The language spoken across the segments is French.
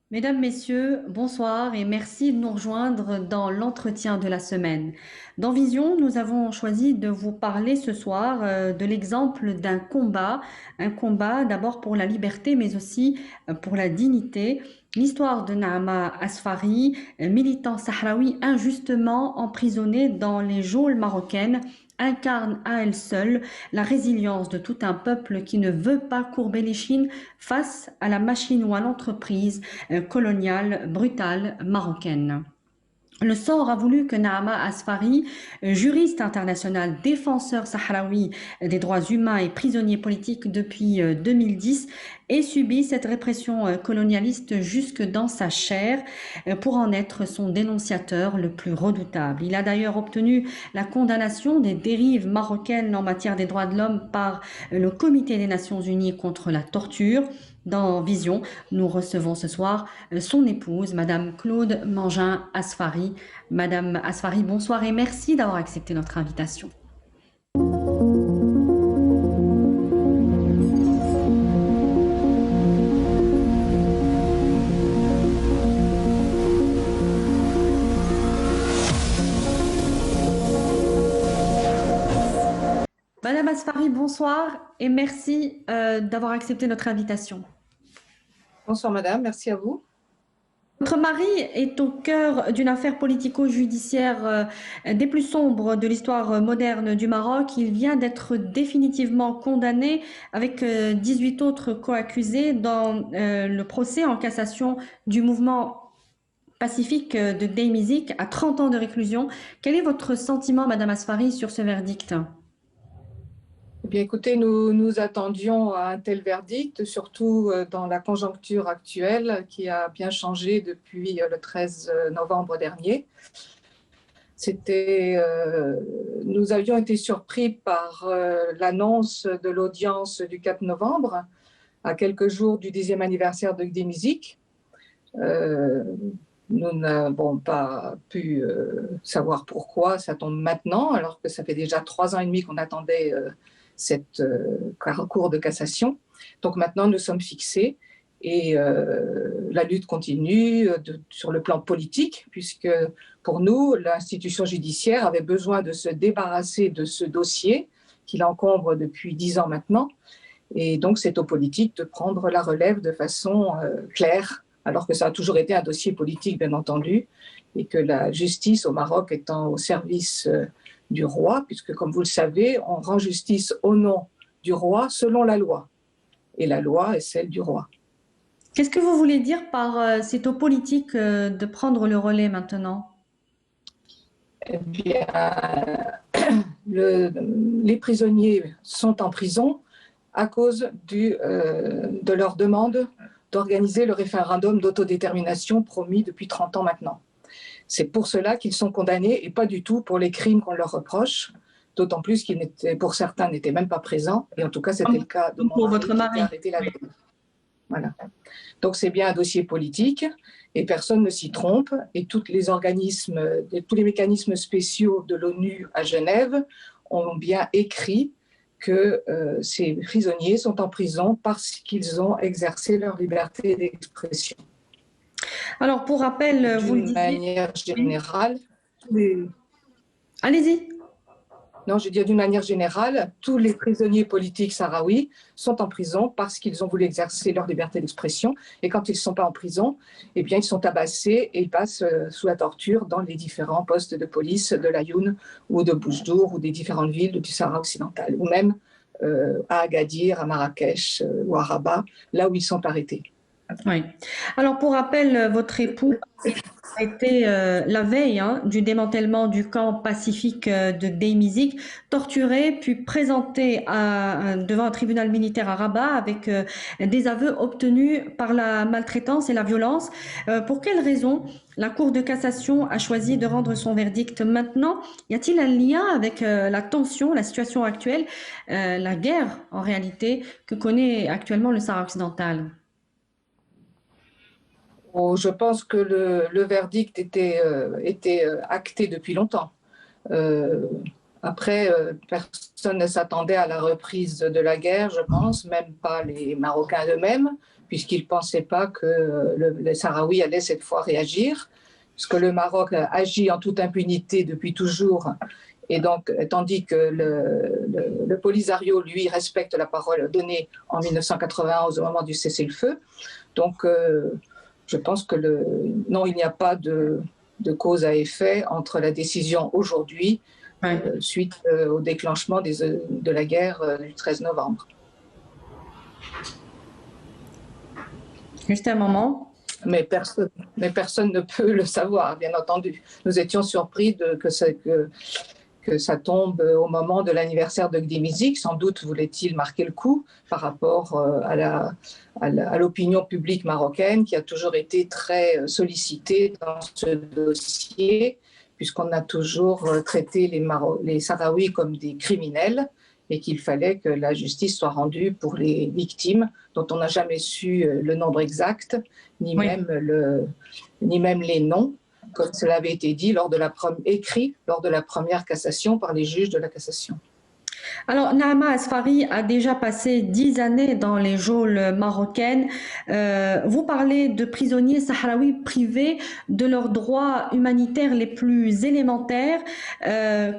Mesdames, Messieurs, bonsoir et merci de nous rejoindre dans l'entretien de la semaine. Dans Vision, nous avons choisi de vous parler ce soir de l'exemple d'un combat, un combat d'abord pour la liberté mais aussi pour la dignité. L'histoire de Naama Asfari, militant sahraoui injustement emprisonné dans les geôles marocaines, incarne à elle seule la résilience de tout un peuple qui ne veut pas courber les chines face à la machine ou à l'entreprise coloniale brutale marocaine. Le sort a voulu que Naama Asfari, juriste international, défenseur sahraoui des droits humains et prisonnier politique depuis 2010, ait subi cette répression colonialiste jusque dans sa chair pour en être son dénonciateur le plus redoutable. Il a d'ailleurs obtenu la condamnation des dérives marocaines en matière des droits de l'homme par le Comité des Nations Unies contre la torture. Dans Vision, nous recevons ce soir son épouse, Madame Claude Mangin Asfari. Madame Asfari, bonsoir et merci d'avoir accepté notre invitation. Madame Asfari, bonsoir et merci d'avoir accepté notre invitation. Bonsoir madame, merci à vous. Votre mari est au cœur d'une affaire politico-judiciaire des plus sombres de l'histoire moderne du Maroc. Il vient d'être définitivement condamné avec 18 autres co-accusés dans le procès en cassation du mouvement pacifique de Day à 30 ans de réclusion. Quel est votre sentiment, Madame Asfari, sur ce verdict? Eh bien écoutez, nous attendions à un tel verdict, surtout dans la conjoncture actuelle qui a bien changé depuis le 13 novembre dernier. Nous avions été surpris par l'annonce de l'audience du 4 novembre, à quelques jours du 10e anniversaire de Gdeymizik. Nous n'avons pas pu savoir pourquoi ça tombe maintenant, alors que ça fait déjà 3 ans et demi qu'on attendait cette cour de cassation. Donc maintenant, nous sommes fixés et la lutte continue sur le plan politique, puisque pour nous, l'institution judiciaire avait besoin de se débarrasser de ce dossier qui l'encombre depuis 10 ans maintenant. Et donc, c'est aux politiques de prendre la relève de façon claire, alors que ça a toujours été un dossier politique, bien entendu, et que la justice au Maroc étant au service du roi, puisque, comme vous le savez, on rend justice au nom du roi selon la loi. Et la loi est celle du roi. Qu'est-ce que vous voulez dire par c'est aux politiques de prendre le relais maintenant? Eh bien, les prisonniers sont en prison à cause de leur demande d'organiser le référendum d'autodétermination promis depuis 30 ans maintenant. C'est pour cela qu'ils sont condamnés et pas du tout pour les crimes qu'on leur reproche, d'autant plus qu'ils pour certains n'étaient même pas présents, et en tout cas c'était le cas de mon Pour mari votre qui mari. était arrêté la veille. Voilà. Donc c'est bien un dossier politique et personne ne s'y trompe, et tous les mécanismes spéciaux de l'ONU à Genève ont bien écrit que ces prisonniers sont en prison parce qu'ils ont exercé leur liberté d'expression. Alors, pour rappel, vous le D'une disiez. manière générale, Allez-y. non, je veux dire d'une manière générale, tous les prisonniers politiques sahraouis sont en prison parce qu'ils ont voulu exercer leur liberté d'expression. Et quand ils ne sont pas en prison, eh bien, ils sont tabassés et ils passent sous la torture dans les différents postes de police de l'Ayoun ou de Boujdour ou des différentes villes du Sahara occidental, ou même à Agadir, à Marrakech ou à Rabat, là où ils sont arrêtés. Oui. Alors, pour rappel, votre époux a été la veille du démantèlement du camp pacifique de Deymizik, torturé, puis présenté devant un tribunal militaire à Rabat avec des aveux obtenus par la maltraitance et la violence. Pour quelles raisons la Cour de cassation a choisi de rendre son verdict maintenant? Y a-t-il un lien avec la tension, la situation actuelle, la guerre en réalité que connaît actuellement le Sahara occidental? Je pense que le verdict était acté depuis longtemps. Après, personne ne s'attendait à la reprise de la guerre, je pense, même pas les Marocains eux-mêmes, puisqu'ils ne pensaient pas que les Sahraouis allaient cette fois réagir, puisque le Maroc agit en toute impunité depuis toujours. Et donc, tandis que le Polisario, lui, respecte la parole donnée en 1991 au moment du cessez-le-feu. Donc, je pense que non, il n'y a pas de cause à effet entre la décision aujourd'hui, suite au déclenchement de la guerre du 13 novembre. Juste un moment. Mais personne ne peut le savoir, bien entendu. Nous étions surpris que ça tombe au moment de l'anniversaire de Gdimizik. Sans doute voulait-il marquer le coup par rapport à l'opinion publique marocaine, qui a toujours été très sollicitée dans ce dossier, puisqu'on a toujours traité les Sahraouis comme des criminels et qu'il fallait que la justice soit rendue pour les victimes, dont on n'a jamais su le nombre exact, ni même les noms, comme cela avait été dit écrit lors de la première cassation par les juges de la cassation. Alors, Naama Asfari a déjà passé 10 années dans les geôles marocaines. Vous parlez de prisonniers sahraouis privés de leurs droits humanitaires les plus élémentaires,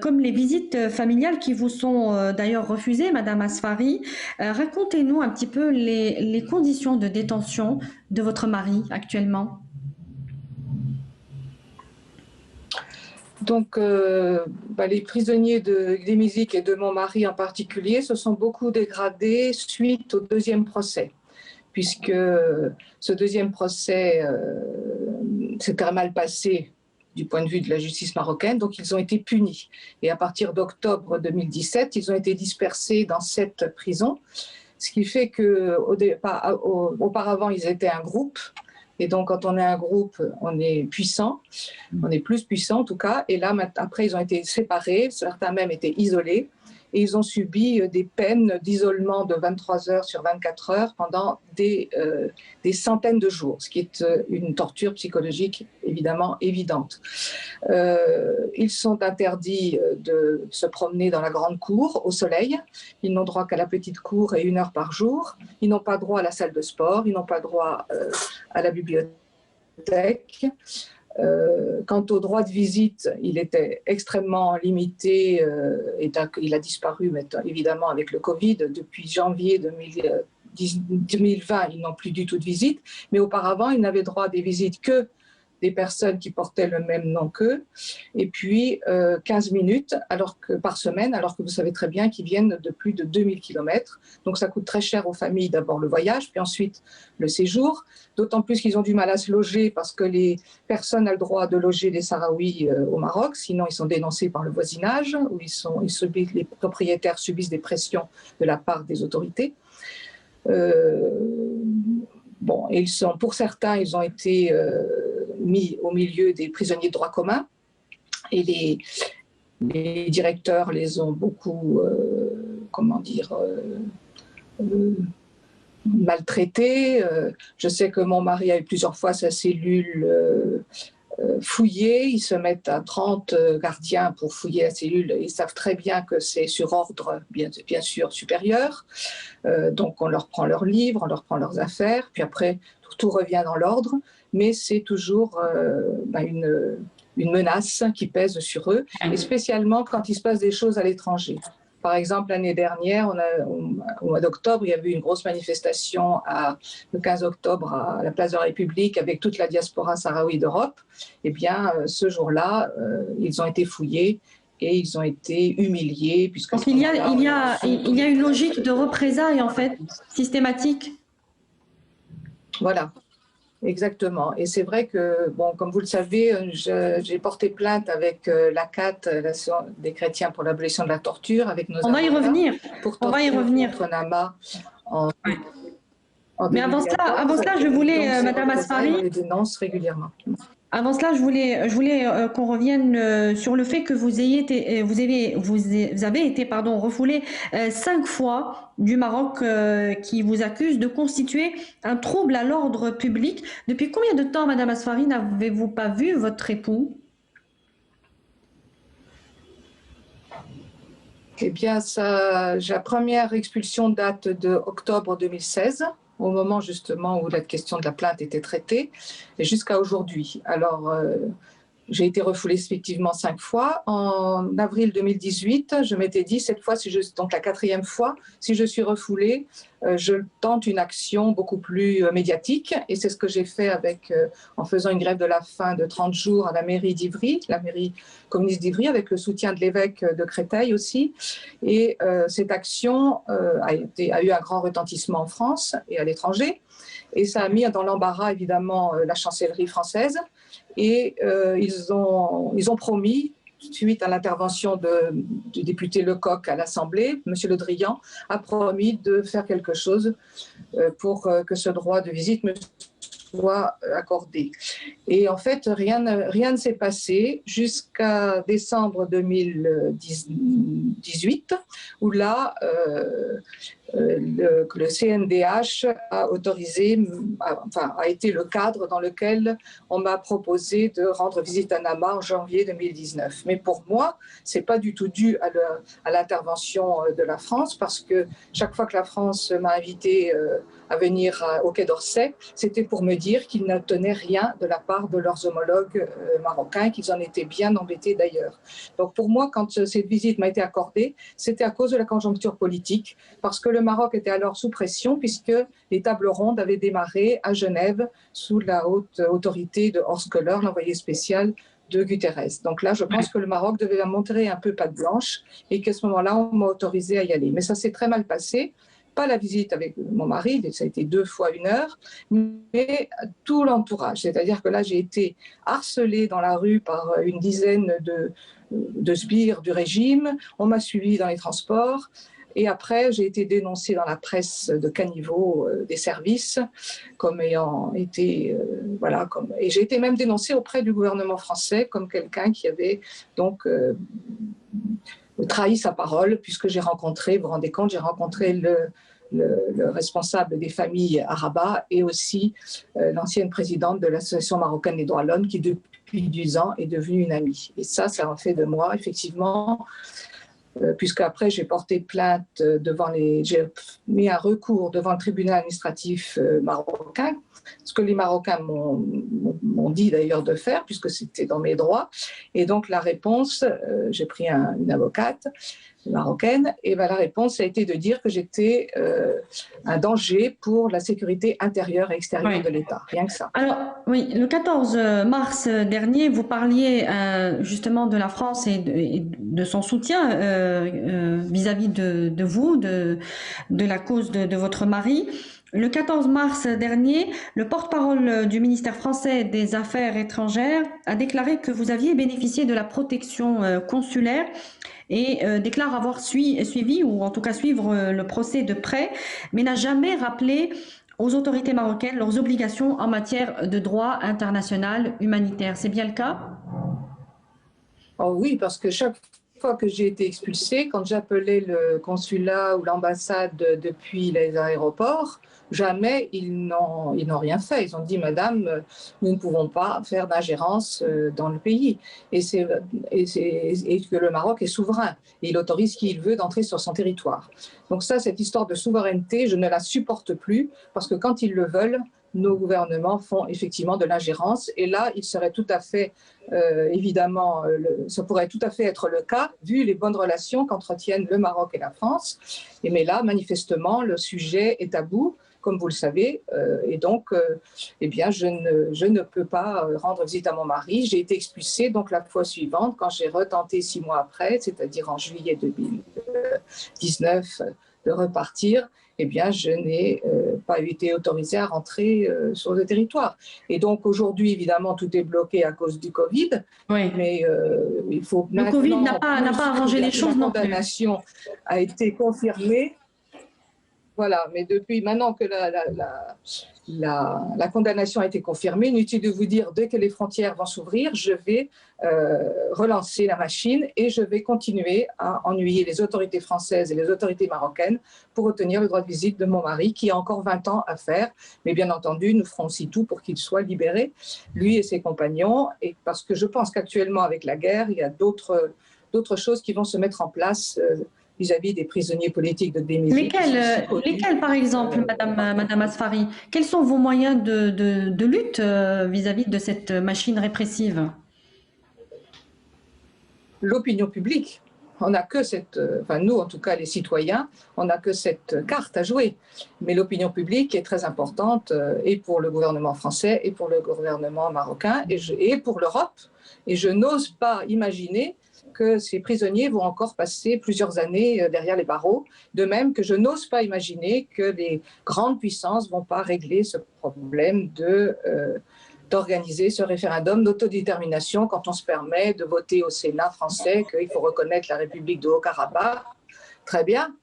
comme les visites familiales qui vous sont d'ailleurs refusées, Madame Asfari. Racontez-nous un petit peu les conditions de détention de votre mari actuellement. Donc, les prisonniers de Gdimizik et de mon mari en particulier se sont beaucoup dégradés suite au deuxième procès, puisque ce deuxième procès s'est très mal passé du point de vue de la justice marocaine, donc ils ont été punis. Et à partir d'octobre 2017, ils ont été dispersés dans 7 prisons, ce qui fait qu'auparavant, ils étaient un groupe. Et donc, quand on est un groupe, on est puissant, on est plus puissant en tout cas. Et là, après, ils ont été séparés, certains même étaient isolés. Et ils ont subi des peines d'isolement de 23 heures sur 24 heures pendant des centaines de jours, ce qui est une torture psychologique évidemment évidente. Ils sont interdits de se promener dans la grande cour au soleil. Ils n'ont droit qu'à la petite cour et 1 heure par jour. Ils n'ont pas droit à la salle de sport. Ils n'ont pas droit à la bibliothèque. Quant au droit de visite, il était extrêmement limité et il a disparu évidemment avec le Covid. Depuis janvier 2020, ils n'ont plus du tout de visite, mais auparavant, ils n'avaient droit à des visites que des personnes qui portaient le même nom qu'eux, et puis 15 minutes par semaine, alors que vous savez très bien qu'ils viennent de plus de 2000 km. Donc ça coûte très cher aux familles, d'abord le voyage, puis ensuite le séjour, d'autant plus qu'ils ont du mal à se loger parce que personne n'a le droit de loger des Sahraouis au Maroc, sinon ils sont dénoncés par le voisinage, où les propriétaires subissent des pressions de la part des autorités. Pour certains, ils ont été mis au milieu des prisonniers de droit commun et les directeurs les ont beaucoup, maltraités. Je sais que mon mari a eu plusieurs fois sa cellule fouillée. Ils se mettent à 30 gardiens pour fouiller la cellule. Ils savent très bien que c'est sur ordre, bien sûr, supérieur. Donc, on leur prend leurs livres, on leur prend leurs affaires, puis après, tout revient dans l'ordre. Mais c'est toujours une menace qui pèse sur eux, et spécialement quand il se passe des choses à l'étranger. Par exemple, l'année dernière, au mois d'octobre, il y avait eu une grosse manifestation le 15 octobre à la place de la République avec toute la diaspora sahraoui d'Europe. Eh bien, ce jour-là, ils ont été fouillés et ils ont été humiliés. Donc il y a une logique de représailles, en fait, systématique. Voilà. Exactement. Et c'est vrai que, comme vous le savez, j'ai porté plainte avec l'ACAT, l'Association des chrétiens pour l'abolition de la torture, avec nos On va y revenir. On va y revenir. Contre Naama Mais avant cela, je voulais, Madame Asfari, on les dénonce régulièrement. Avant cela, je voulais qu'on revienne sur le fait que vous avez été refoulé 5 fois du Maroc, qui vous accuse de constituer un trouble à l'ordre public. Depuis combien de temps, Madame Asfari, n'avez-vous pas vu votre époux? Eh bien, la première expulsion date de octobre 2016, au moment justement où la question de la plainte était traitée, et jusqu'à aujourd'hui. Alors, j'ai été refoulée effectivement 5 fois. En avril 2018, je m'étais dit, cette fois, donc la quatrième fois, si je suis refoulée, je tente une action beaucoup plus médiatique. Et c'est ce que j'ai fait en faisant une grève de la faim de 30 jours à la mairie d'Ivry, la mairie communiste d'Ivry, avec le soutien de l'évêque de Créteil aussi. Et cette action a eu un grand retentissement en France et à l'étranger. Et ça a mis dans l'embarras, évidemment, la chancellerie française. Et ils ont promis, suite à l'intervention du député Lecoq à l'Assemblée, M. Le Drian a promis de faire quelque chose pour que ce droit de visite me soit accordé. Et en fait, rien ne s'est passé jusqu'à décembre 2018, où là, le CNDH a été le cadre dans lequel on m'a proposé de rendre visite à Nama en janvier 2019. Mais pour moi, c'est pas du tout dû à l'intervention de la France, parce que chaque fois que la France m'a invité à venir au Quai d'Orsay, c'était pour me dire qu'ils n'obtenaient rien de la part de leurs homologues marocains, qu'ils en étaient bien embêtés d'ailleurs. Donc pour moi, quand cette visite m'a été accordée, c'était à cause de la conjoncture politique, parce que le Maroc était alors sous pression, puisque les tables rondes avaient démarré à Genève sous la haute autorité de Horst Köhler, l'envoyé spécial de Guterres. Donc là, je pense que le Maroc devait montrer un peu patte blanche et qu'à ce moment-là, on m'a autorisé à y aller. Mais ça s'est très mal passé. Pas la visite avec mon mari, ça a été 2 fois 1 heure, mais tout l'entourage. C'est-à-dire que là, j'ai été harcelée dans la rue par une dizaine de sbires du régime. On m'a suivie dans les transports. Et après, j'ai été dénoncée dans la presse de caniveau des services comme ayant été... et j'ai été même dénoncée auprès du gouvernement français comme quelqu'un qui avait donc trahi sa parole, puisque j'ai rencontré, vous vous rendez compte, j'ai rencontré le responsable des familles à Rabat et aussi l'ancienne présidente de l'Association marocaine des droits de l'homme qui, depuis 10 ans, est devenue une amie. Et ça en fait de moi, effectivement... puisque après j'ai porté plainte j'ai mis un recours devant le tribunal administratif marocain, ce que les Marocains m'ont dit d'ailleurs de faire, puisque c'était dans mes droits. Et donc la réponse, j'ai pris une avocate marocaine, et la réponse a été de dire que j'étais un danger pour la sécurité intérieure et extérieure de l'État, rien que ça. Alors, oui, le 14 mars dernier, vous parliez justement de la France et de son soutien vis-à-vis de vous, de la cause de votre mari. Le 14 mars dernier, le porte-parole du ministère français des Affaires étrangères a déclaré que vous aviez bénéficié de la protection consulaire et déclare avoir suivi, ou en tout cas suivre le procès de près, mais n'a jamais rappelé aux autorités marocaines leurs obligations en matière de droit international humanitaire. C'est bien le cas? Oh oui, parce que chaque fois que j'ai été expulsée, quand j'appelais le consulat ou l'ambassade depuis les aéroports, jamais ils n'ont rien fait. Ils ont dit, Madame, nous ne pouvons pas faire d'ingérence dans le pays. Et que le Maroc est souverain. Et il autorise qui il veut d'entrer sur son territoire. Donc ça, cette histoire de souveraineté, je ne la supporte plus, parce que quand ils le veulent, nos gouvernements font effectivement de l'ingérence. Et là, il serait tout à fait, évidemment, ça pourrait tout à fait être le cas, vu les bonnes relations qu'entretiennent le Maroc et la France. Mais là, manifestement, le sujet est tabou, comme vous le savez. Et donc, eh bien, je ne peux pas rendre visite à mon mari. J'ai été expulsée donc la fois suivante, quand j'ai retenté 6 mois après, c'est-à-dire en juillet 2019, de repartir. Eh bien, je n'ai pas été autorisée à rentrer sur le territoire. Et donc, aujourd'hui, évidemment, tout est bloqué à cause du Covid. Oui. Mais il faut le Covid n'a pas arrangé les choses non plus. La condamnation a été confirmée. Voilà, mais depuis maintenant que la condamnation a été confirmée, inutile de vous dire, dès que les frontières vont s'ouvrir, je vais relancer la machine et je vais continuer à ennuyer les autorités françaises et les autorités marocaines pour obtenir le droit de visite de mon mari, qui a encore 20 ans à faire. Mais bien entendu, nous ferons aussi tout pour qu'il soit libéré, lui et ses compagnons, et parce que je pense qu'actuellement, avec la guerre, il y a d'autres choses qui vont se mettre en place vis-à-vis des prisonniers politiques de Gdeymizyk. Lesquels, par exemple, Madame Asfari? Quels sont vos moyens de lutte vis-à-vis de cette machine répressive? L'opinion publique. On n'a que enfin nous en tout cas les citoyens, on n'a que cette carte à jouer. Mais l'opinion publique est très importante et pour le gouvernement français et pour le gouvernement marocain et pour l'Europe. Et je n'ose pas imaginer que ces prisonniers vont encore passer plusieurs années derrière les barreaux, de même que je n'ose pas imaginer que les grandes puissances ne vont pas régler ce problème d'organiser ce référendum d'autodétermination quand on se permet de voter au Sénat français qu'il faut reconnaître la République de Haut-Karabakh. Très bien,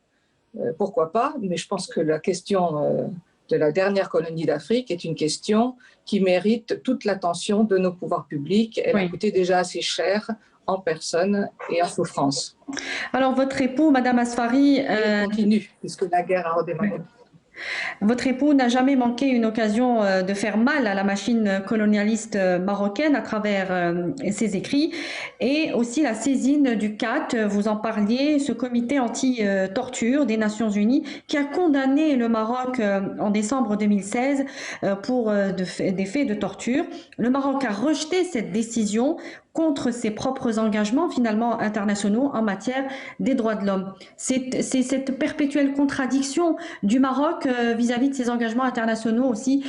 pourquoi pas, mais je pense que la question de la dernière colonie d'Afrique est une question qui mérite toute l'attention de nos pouvoirs publics. Elle a coûté déjà assez cher en personne et en souffrance. Alors, votre époux, Madame Asfari... Elle continue, puisque la guerre a redémarré. Votre époux n'a jamais manqué une occasion de faire mal à la machine colonialiste marocaine à travers ses écrits et aussi la saisine du CAT, vous en parliez, ce comité anti-torture des Nations Unies qui a condamné le Maroc en décembre 2016 pour des faits de torture. Le Maroc a rejeté cette décision contre ses propres engagements finalement internationaux en matière des droits de l'homme. C'est cette perpétuelle contradiction du Maroc vis-à-vis de ses engagements internationaux aussi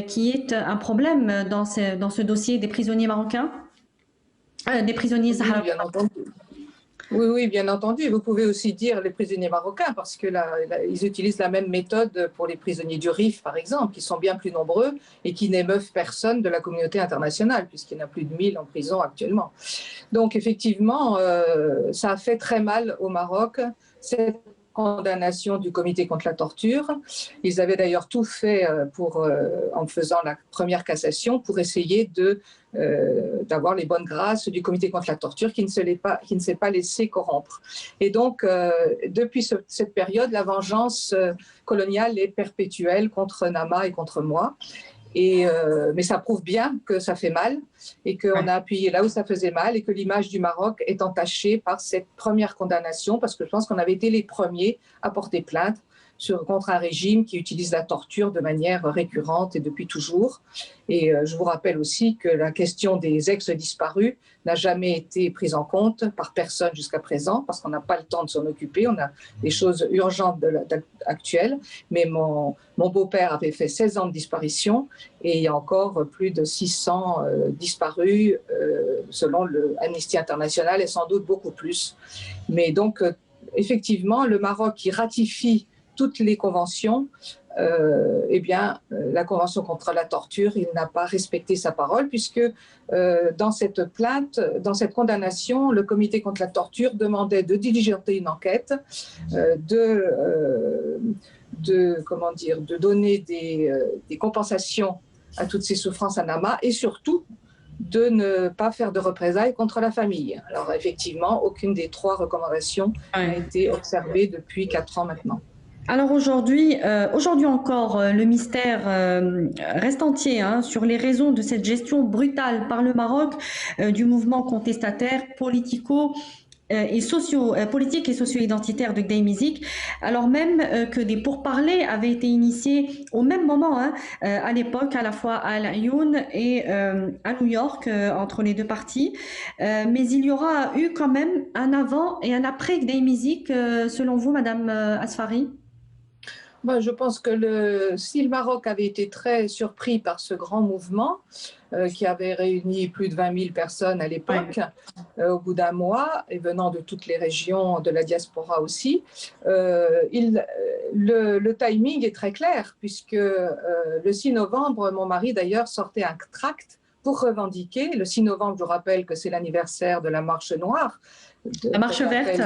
qui est un problème dans ce dossier des prisonniers marocains, des prisonniers sahraouis. Oui, bien entendu. Oui, bien entendu. Vous pouvez aussi dire les prisonniers marocains, parce que ils utilisent la même méthode pour les prisonniers du Rif, par exemple, qui sont bien plus nombreux et qui n'émeuvent personne de la communauté internationale, puisqu'il y en a plus de 1000 en prison actuellement. Donc, effectivement, ça a fait très mal au Maroc, cette condamnation du comité contre la torture. Ils avaient d'ailleurs tout fait en faisant la première cassation pour essayer d'avoir les bonnes grâces du comité contre la torture qui ne s'est pas laissé corrompre. Et donc, depuis cette période, la vengeance coloniale est perpétuelle contre Nama et contre moi. Mais ça prouve bien que ça fait mal et qu'on a appuyé là où ça faisait mal et que l'image du Maroc est entachée par cette première condamnation, parce que je pense qu'on avait été les premiers à porter plainte contre un régime qui utilise la torture de manière récurrente et depuis toujours. Et je vous rappelle aussi que la question des ex-disparus n'a jamais été prise en compte par personne jusqu'à présent, parce qu'on n'a pas le temps de s'en occuper, on a des choses urgentes actuelles. Mais mon beau-père avait fait 16 ans de disparition et il y a encore plus de 600 disparus selon Amnesty International et sans doute beaucoup plus. Mais donc, effectivement, le Maroc qui ratifie toutes les conventions, la convention contre la torture, il n'a pas respecté sa parole, puisque dans cette plainte, dans cette condamnation, le comité contre la torture demandait de diligenter une enquête, de donner des compensations à toutes ces souffrances à Nama et surtout de ne pas faire de représailles contre la famille. Alors effectivement, aucune des 3 recommandations n'a été observée depuis 4 ans maintenant. Alors aujourd'hui encore, le mystère reste entier sur les raisons de cette gestion brutale par le Maroc du mouvement contestataire politique et socio-identitaire de Gdeymizyk, alors même que des pourparlers avaient été initiés au même moment, à l'époque, à la fois à Al Ayoun et à New York, entre les deux parties. Mais il y aura eu quand même un avant et un après Gdeymizyk, selon vous, Madame Asfari? Je pense que si le Maroc avait été très surpris par ce grand mouvement qui avait réuni plus de 20 000 personnes à l'époque, au bout d'un mois, et venant de toutes les régions de la diaspora aussi, le timing est très clair, puisque le 6 novembre, mon mari d'ailleurs sortait un tract pour revendiquer, le 6 novembre, je vous rappelle que c'est l'anniversaire de la Marche Noire. La Marche Verte.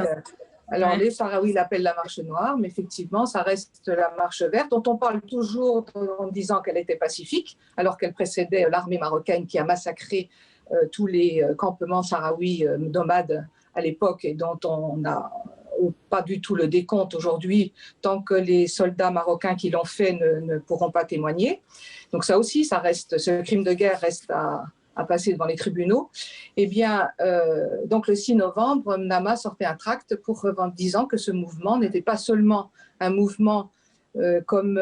Alors, les Sahraouis l'appellent la Marche Noire, mais effectivement, ça reste la Marche Verte, dont on parle toujours en disant qu'elle était pacifique, alors qu'elle précédait l'armée marocaine qui a massacré tous les campements sahraouis nomades à l'époque et dont on n'a pas du tout le décompte aujourd'hui, tant que les soldats marocains qui l'ont fait ne pourront pas témoigner. Donc ça aussi, ce crime de guerre reste à à passer devant les tribunaux. Eh bien, donc le 6 novembre, Mnama sortait un tract disant que ce mouvement n'était pas seulement un mouvement comme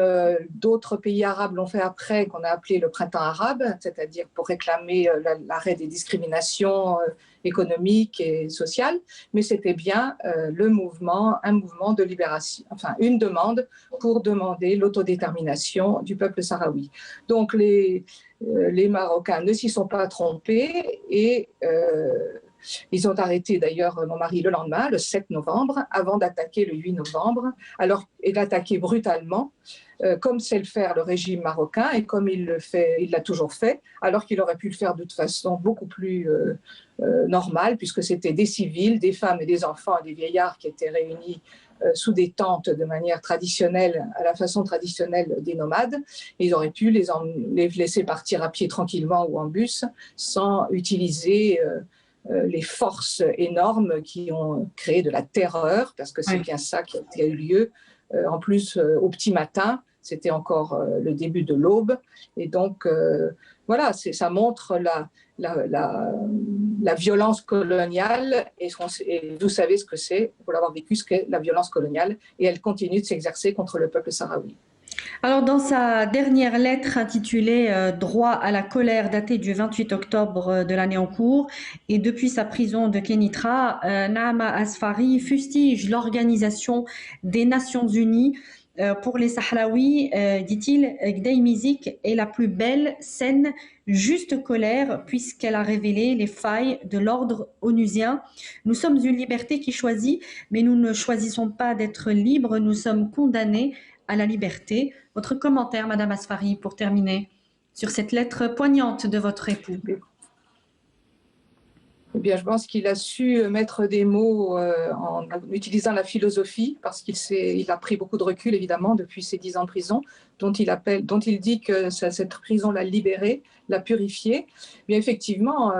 d'autres pays arabes l'ont fait après, qu'on a appelé le printemps arabe, c'est-à-dire pour réclamer l'arrêt des discriminations économiques et sociales, mais c'était bien un mouvement de libération, enfin une demande pour demander l'autodétermination du peuple sahraoui. Donc les Marocains ne s'y sont pas trompés et ils ont arrêté d'ailleurs mon mari le lendemain, le 7 novembre, avant d'attaquer le 8 novembre, et d'attaquer brutalement, comme sait le faire le régime marocain et comme il l'a toujours fait, alors qu'il aurait pu le faire de toute façon beaucoup plus normale, puisque c'était des civils, des femmes et des enfants et des vieillards qui étaient réunis sous des tentes de manière traditionnelle, à la façon traditionnelle des nomades. Ils auraient pu les laisser partir à pied tranquillement ou en bus sans utiliser les forces énormes qui ont créé de la terreur, parce que c'est bien ça qui a eu lieu. En plus, au petit matin, c'était encore le début de l'aube. Et donc, voilà, ça montre la violence coloniale. Et vous savez ce que c'est, pour l'avoir vécu, ce qu'est la violence coloniale. Et elle continue de s'exercer contre le peuple sahraoui. Alors, dans sa dernière lettre intitulée Droit à la colère, datée du 28 octobre de l'année en cours, et depuis sa prison de Kénitra, Naama Asfari fustige l'Organisation des Nations Unies pour les Sahraouis, dit-il, Gdeimizik est la plus belle, saine, juste colère, puisqu'elle a révélé les failles de l'ordre onusien. Nous sommes une liberté qui choisit, mais nous ne choisissons pas d'être libres, nous sommes condamnés à la liberté. Votre commentaire, Madame Asfari, pour terminer, sur cette lettre poignante de votre époux. Eh bien, je pense qu'il a su mettre des mots en utilisant la philosophie, parce qu'il a pris beaucoup de recul, évidemment, depuis ses 10 ans de prison, dont il dit que cette prison l'a libéré, l'a purifié. Mais effectivement,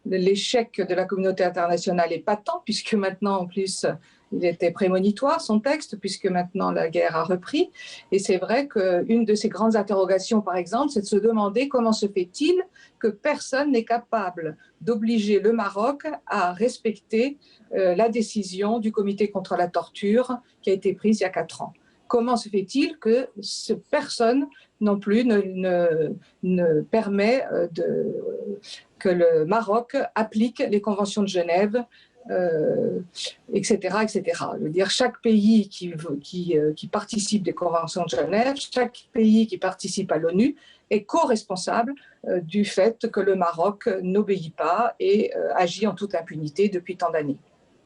l'échec de la communauté internationale est patent, puisque maintenant, en plus, il était prémonitoire, son texte, puisque maintenant la guerre a repris. Et c'est vrai qu'une de ces grandes interrogations, par exemple, c'est de se demander comment se fait-il que personne n'est capable d'obliger le Maroc à respecter la décision du comité contre la torture qui a été prise il y a 4 ans. Comment se fait-il que personne non plus ne permet que le Maroc applique les conventions de Genève, etc., etc. Je veux dire, chaque pays qui participe des conventions de Genève, chaque pays qui participe à l'ONU est co-responsable du fait que le Maroc n'obéit pas et agit en toute impunité depuis tant d'années.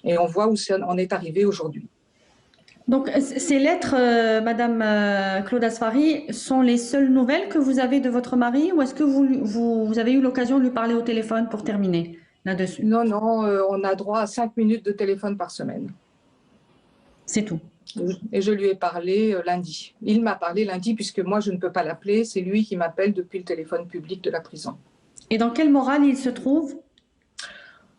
Et on voit où on est arrivé aujourd'hui. Donc, ces lettres, Madame Claude Asfari, sont les seules nouvelles que vous avez de votre mari, ou est-ce que vous avez eu l'occasion de lui parler au téléphone pour terminer là-dessus? Non, non, on a droit à 5 minutes de téléphone par semaine. C'est tout. Et je lui ai parlé lundi. Il m'a parlé lundi, puisque moi, je ne peux pas l'appeler. C'est lui qui m'appelle depuis le téléphone public de la prison. Et dans quelle morale il se trouve?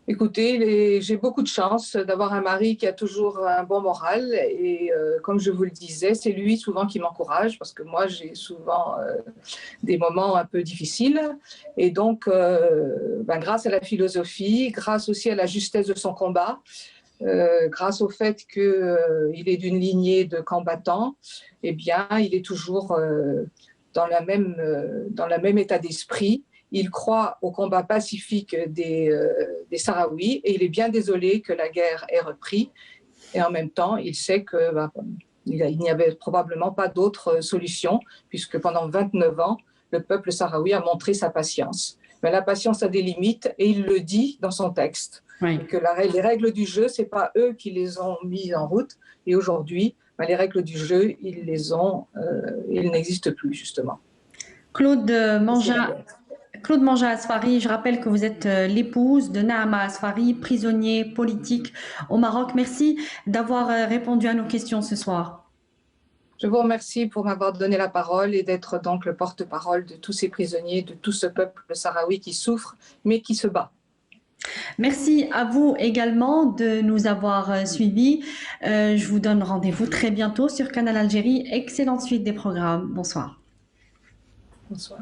Écoutez, j'ai beaucoup de chance d'avoir un mari qui a toujours un bon moral. Et comme je vous le disais, c'est lui souvent qui m'encourage, parce que moi, j'ai souvent des moments un peu difficiles. Et donc, grâce à la philosophie, grâce aussi à la justesse de son combat, grâce au fait qu'il est d'une lignée de combattants, eh bien, il est toujours dans le même état d'esprit. Il croit au combat pacifique des Sahraouis et il est bien désolé que la guerre ait repris. Et en même temps, il sait qu'il n'y avait probablement pas d'autre solution, puisque pendant 29 ans, le peuple sahraoui a montré sa patience. Mais la patience a des limites et il le dit dans son texte. Oui. Que les règles du jeu, ce n'est pas eux qui les ont mises en route. Et aujourd'hui, les règles du jeu, ils n'existent plus, justement. Claude Manja Asfari, je rappelle que vous êtes l'épouse de Naama Asfari, prisonnier politique au Maroc. Merci d'avoir répondu à nos questions ce soir. Je vous remercie pour m'avoir donné la parole et d'être donc le porte-parole de tous ces prisonniers, de tout ce peuple sahraoui qui souffre, mais qui se bat. Merci à vous également de nous avoir suivis. Je vous donne rendez-vous très bientôt sur Canal Algérie. Excellente suite des programmes. Bonsoir. Bonsoir.